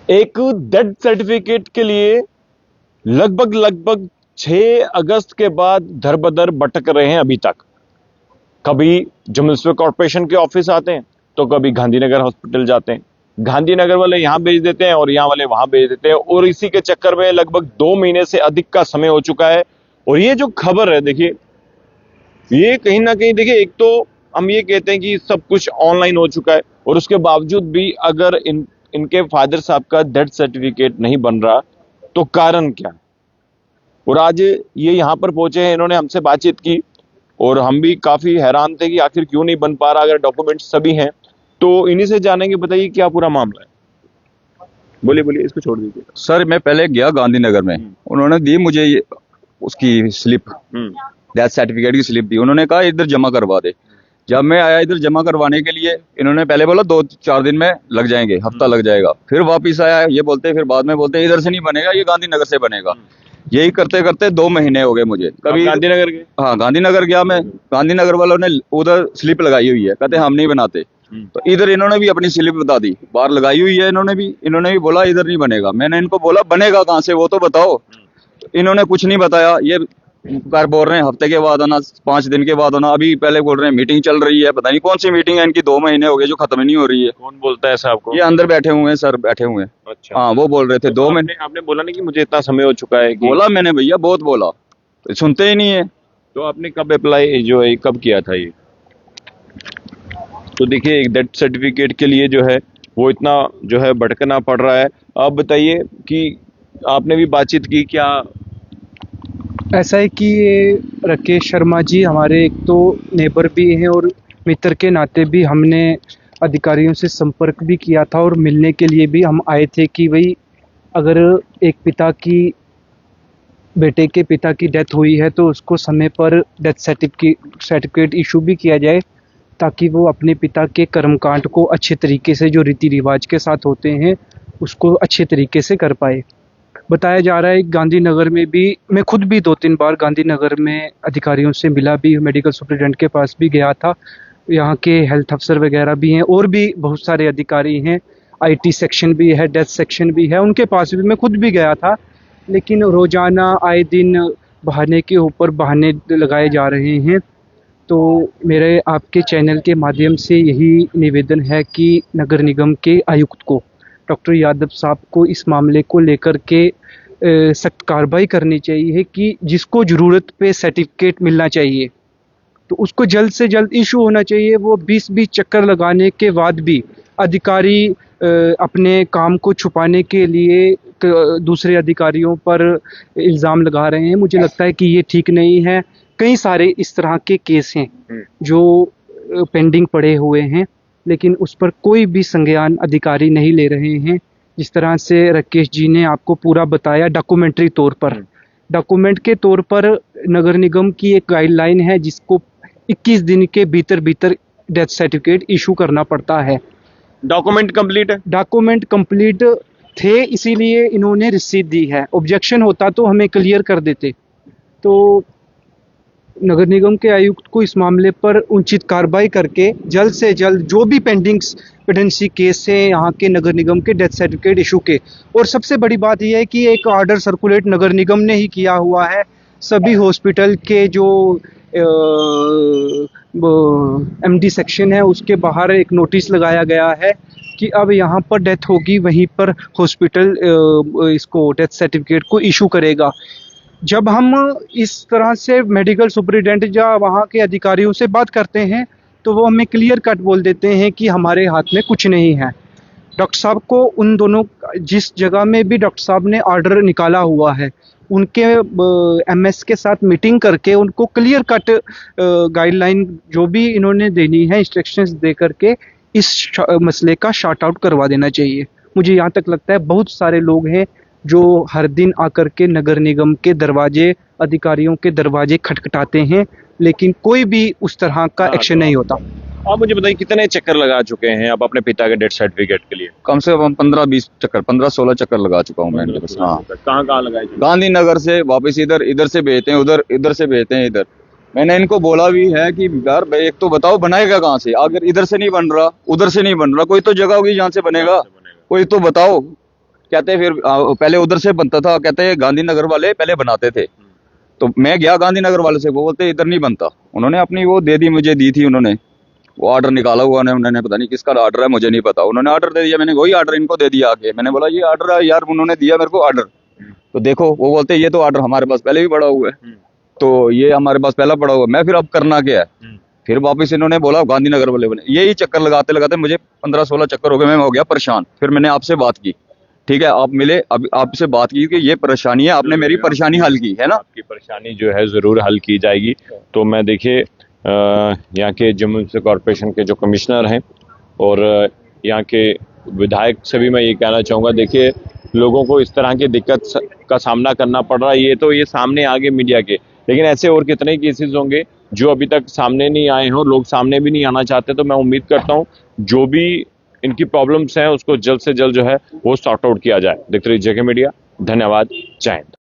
एक death certificate के लिए लगभग 6 अगस्त के बाद दर बदर भटक रहे हैं अभी तक। कभी जो म्युनिसिपल कॉर्पोरेशन के ऑफिस आते हैं तो कभी गांधीनगर हॉस्पिटल जाते हैं, गांधीनगर वाले यहां भेज देते हैं और यहां वाले वहां भेज देते हैं, और इसी के चक्कर में लगभग 2 महीने से अधिक का समय हो चुका है। और ये जो खबर है, देखिए, ये कहीं ना कहीं, देखिए, एक तो हम ये कहते हैं कि सब कुछ ऑनलाइन हो चुका है, और उसके बावजूद भी अगर इनके फादर साहब का डेथ सर्टिफिकेट नहीं बन रहा तो कारण क्या? और आज ये यहाँ पर पहुंचे हैं, इन्होंने हमसे बातचीत की और हम भी काफी हैरान थे कि आखिर क्यों नहीं बन पा रहा, अगर डॉक्यूमेंट्स सभी हैं। तो इन्हीं से जानेंगे, बताइए क्या पूरा मामला है। बोलिए बोलिए, इसको छोड़ दीजिए। सर मैं पहले गया गांधीनगर में, उन्होंने दी मुझे उसकी स्लिप, डेथ सर्टिफिकेट की स्लिप दी। उन्होंने कहा इधर जमा करवा दे। जब मैं आया इधर जमा करवाने के लिए, इन्होंने पहले बोला 2-4 दिन में लग जाएंगे, हफ्ता लग जाएगा। फिर वापिस आया, ये बोलते, फिर बाद में बोलते इधर से नहीं बनेगा, ये गांधीनगर से बनेगा। यही करते करते 2 महीने हो गए मुझे। कभी गांधीनगर गए? हाँ, गांधीनगर गया मैं। गांधीनगर वालों ने उधर स्लिप लगाई हुई है, कहते हम नहीं बनाते। तो इधर इन्होंने भी अपनी स्लिप बता दी, बाहर लगाई हुई है इन्होंने भी बोला इधर नहीं बनेगा। मैंने इनको बोला बनेगा कहाँ से, वो तो बताओ। तो इन्होंने कुछ नहीं बताया। ये कार बोल रहे हैं हफ्ते के बाद आना, 5 दिन के बाद आना। अभी पहले बोल रहे हैं मीटिंग चल रही है, पता नहीं कौन सी मीटिंग है इनकी, 2 महीने हो गए जो खत्म नहीं हो रही है। कौन बोलता है साहब को? ये अंदर बैठे हुए हैं सर, बैठे हुए हैं। अच्छा। हाँ, वो बोल रहे थे 2 महीने। आपने बोला नहीं कि मुझे इतना समय हो चुका है? बोला मैंने भैया, बहुत बोला, तो सुनते ही नहीं है। तो आपने कब अप्लाई जो है कब किया था ये? तो देखिए, एक डेथ सर्टिफिकेट के लिए जो है वो इतना जो है भटकना पड़ रहा है। आप बताइए कि आपने भी बातचीत की क्या? ऐसा है कि ये राकेश शर्मा जी हमारे एक तो नेबर भी हैं और मित्र के नाते भी हमने अधिकारियों से संपर्क भी किया था, और मिलने के लिए भी हम आए थे कि भाई अगर एक बेटे के पिता की डेथ हुई है तो उसको समय पर डेथ सर्टिफिकेट इशू भी किया जाए, ताकि वो अपने पिता के कर्मकांड को अच्छे तरीके से, जो रीति रिवाज के साथ होते हैं, उसको अच्छे तरीके से कर पाए। बताया जा रहा है गांधीनगर में भी, मैं खुद भी 2-3 बार गांधीनगर में अधिकारियों से मिला भी, मेडिकल सुपरिटेंडेंट के पास भी गया था, यहाँ के हेल्थ अफसर वगैरह भी हैं और भी बहुत सारे अधिकारी हैं, आईटी सेक्शन भी है, डेथ सेक्शन भी है, उनके पास भी मैं खुद भी गया था। लेकिन रोजाना आए दिन बहाने के ऊपर बहाने लगाए जा रहे हैं। तो मेरे आपके चैनल के माध्यम से यही निवेदन है कि नगर निगम के आयुक्त को, डॉक्टर यादव साहब को, इस मामले को लेकर के सख्त कार्रवाई करनी चाहिए कि जिसको ज़रूरत पे सर्टिफिकेट मिलना चाहिए तो उसको जल्द से जल्द इशू होना चाहिए। वो 20-20 चक्कर लगाने के बाद भी अधिकारी अपने काम को छुपाने के लिए दूसरे अधिकारियों पर इल्ज़ाम लगा रहे हैं। मुझे लगता है कि ये ठीक नहीं है। कई सारे इस तरह के केस हैं जो पेंडिंग पड़े हुए हैं, लेकिन उस पर कोई भी संज्ञान अधिकारी नहीं ले रहे हैं। जिस तरह से राकेश जी ने आपको पूरा बताया डॉक्यूमेंट्री तौर पर, डॉक्यूमेंट के तौर पर नगर निगम की एक गाइडलाइन है जिसको 21 दिन के भीतर डेथ सर्टिफिकेट इशू करना पड़ता है। डॉक्यूमेंट कंप्लीट है? डॉक्यूमेंट कंप्लीट थे, इसीलिए इन्होंने रिसीट दी है। ऑब्जेक्शन होता तो हमें क्लियर कर देते। तो नगर निगम के आयुक्त को इस मामले पर उचित कार्रवाई करके जल्द से जल्द जो भी पेंडेंसी केस है यहाँ के नगर निगम के डेथ सर्टिफिकेट इशू के, और सबसे बड़ी बात यह है कि एक ऑर्डर सर्कुलेट नगर निगम ने ही किया हुआ है। सभी हॉस्पिटल के जो एमडी सेक्शन है उसके बाहर एक नोटिस लगाया गया है कि अब यहाँ पर डेथ होगी वहीं पर हॉस्पिटल इसको डेथ सर्टिफिकेट को इशू करेगा। जब हम इस तरह से मेडिकल सुपरिटेंडेंट या वहाँ के अधिकारियों से बात करते हैं तो वो हमें क्लियर कट बोल देते हैं कि हमारे हाथ में कुछ नहीं है। डॉक्टर साहब को उन दोनों, जिस जगह में भी डॉक्टर साहब ने ऑर्डर निकाला हुआ है, उनके एमएस के साथ मीटिंग करके उनको क्लियर कट गाइडलाइन जो भी इन्होंने देनी है, इंस्ट्रक्शंस दे करके इस मसले का शॉर्ट आउट करवा देना चाहिए। मुझे यहाँ तक लगता है बहुत सारे लोग हैं जो हर दिन आकर के नगर निगम के दरवाजे, अधिकारियों के दरवाजे खटखटाते हैं, लेकिन कोई भी उस तरह का एक्शन नहीं होता। आप मुझे बताइए कितने चक्कर लगा चुके हैं आप अपने पिता के डेथ सर्टिफिकेट के लिए? कम से कम 15-20 चक्कर, 15-16 चक्कर लगा चुका हूँ मैंने। हाँ, कहाँ लगाए? गांधीनगर से वापस इधर से भेजते हैं उधर, इधर से भेजते हैं इधर। मैंने इनको बोला भी है कि यार भाई एक तो बताओ बनाएगा कहाँ से, अगर इधर से नहीं बन रहा, उधर से नहीं बन रहा, कोई तो जगह होगी जहाँ से बनेगा, कोई तो बताओ। कहते फिर पहले उधर से बनता था, कहते गांधीनगर वाले पहले बनाते थे। तो मैं गया गांधीनगर वाले से, वो बोलते इधर नहीं बनता। उन्होंने अपनी वो दे दी, मुझे दी थी उन्होंने, वो ऑर्डर निकाला हुआ उन्होंने, पता नहीं किसका ऑर्डर है, मुझे नहीं पता। उन्होंने ऑर्डर दे दिया, मैंने वही ऑर्डर इनको दे दिया आगे। मैंने बोला ये ऑर्डर है यार, उन्होंने दिया मेरे को ऑर्डर, तो देखो। वो बोलते ये तो ऑर्डर हमारे पास पहले भी पड़ा हुआ है, तो ये हमारे पास पहला पड़ा हुआ है। मैं फिर अब करना क्या है? फिर वापस इन्होंने बोला गांधीनगर वाले बने, यही चक्कर लगाते लगाते मुझे 15-16 चक्कर हो गए, मैं हो गया परेशान। फिर मैंने आपसे बात की, ठीक है आप मिले, अब आपसे बात की कि ये परेशानी है, आपने मेरी परेशानी हल की है ना। आपकी परेशानी जो है ज़रूर हल की जाएगी। तो मैं देखिए यहाँ के जम्मू म्युनिसिपल कॉरपोरेशन के जो कमिश्नर हैं और यहाँ के विधायक से भी मैं ये कहना चाहूँगा, देखिए लोगों को इस तरह की दिक्कत का सामना करना पड़ रहा है, ये सामने आ गए मीडिया के, लेकिन ऐसे और कितने केसेस होंगे जो अभी तक सामने नहीं आए हों, लोग सामने भी नहीं आना चाहते। तो मैं उम्मीद करता हूँ जो भी इनकी प्रॉब्लम्स हैं उसको जल्द से जल्द जो है वो सॉर्ट आउट किया जाए। देखते रहिए जेके मीडिया, धन्यवाद, जय हिंद।